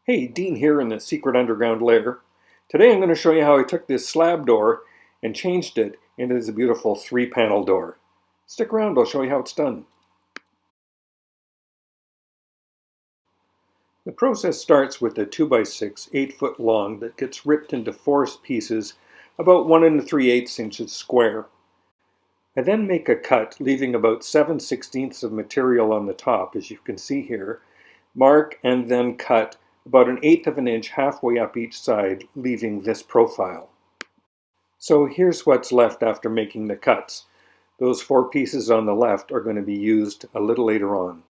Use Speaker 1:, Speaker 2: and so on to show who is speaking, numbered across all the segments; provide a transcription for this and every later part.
Speaker 1: Hey, Dean here in the secret underground lair. Today I'm going to show you how I took this slab door and changed it into this beautiful 3-panel door. Stick around, I'll show you how it's done. The process starts with a 2x6, 8-foot long that gets ripped into 4 pieces about 1 3/8 inches square. I then make a cut, leaving about 7/16 of material on the top, as you can see here. Mark and then cut about 1/8 of an inch halfway up each side, leaving this profile. So here's what's left after making the cuts. Those 4 pieces on the left are going to be used a little later on.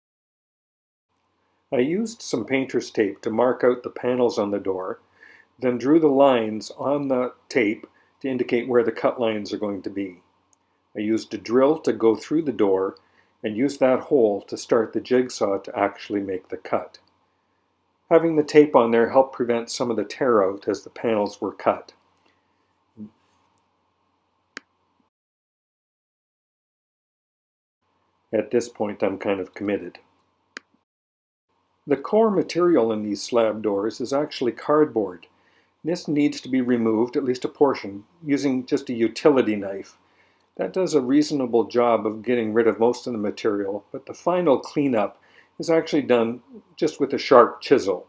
Speaker 1: I used some painter's tape to mark out the panels on the door, then drew the lines on the tape to indicate where the cut lines are going to be. I used a drill to go through the door and used that hole to start the jigsaw to actually make the cut. Having the tape on there helped prevent some of the tear out as the panels were cut. At this point, I'm kind of committed. The core material in these slab doors is actually cardboard. This needs to be removed, at least a portion, using just a utility knife. That does a reasonable job of getting rid of most of the material, but the final cleanup is actually done just with a sharp chisel.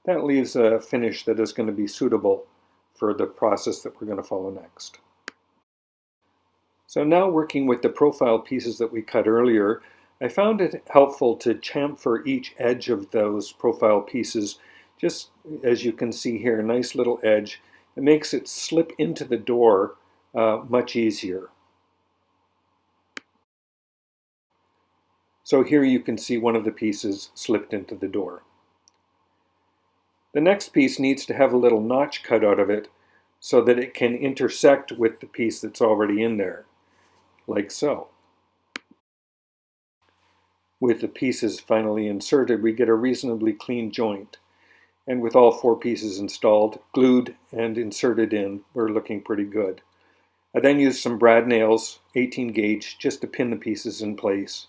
Speaker 1: That leaves a finish that is going to be suitable for the process that we're going to follow next. So now, working with the profile pieces that we cut earlier, I found it helpful to chamfer each edge of those profile pieces, just as you can see here, a nice little edge. It makes it slip into the door much easier. So here you can see one of the pieces slipped into the door. The next piece needs to have a little notch cut out of it so that it can intersect with the piece that's already in there, like so. With the pieces finally inserted, we get a reasonably clean joint. And with all 4 pieces installed, glued, and inserted in, we're looking pretty good. I then used some brad nails, 18 gauge, just to pin the pieces in place.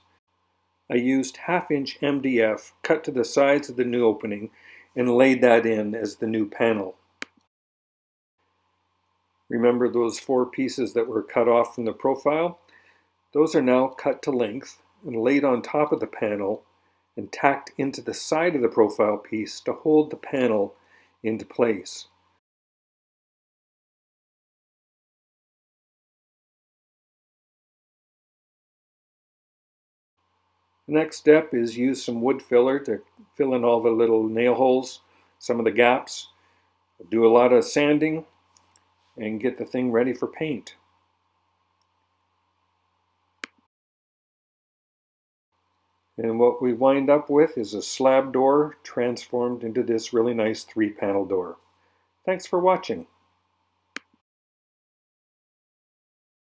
Speaker 1: I used 1/2 inch MDF cut to the sides of the new opening and laid that in as the new panel. Remember those 4 pieces that were cut off from the profile? Those are now cut to length and laid on top of the panel and tacked into the side of the profile piece to hold the panel into place. The next step is use some wood filler to fill in all the little nail holes, some of the gaps, do a lot of sanding, and get the thing ready for paint. And what we wind up with is a slab door transformed into this really nice 3-panel door. Thanks for watching.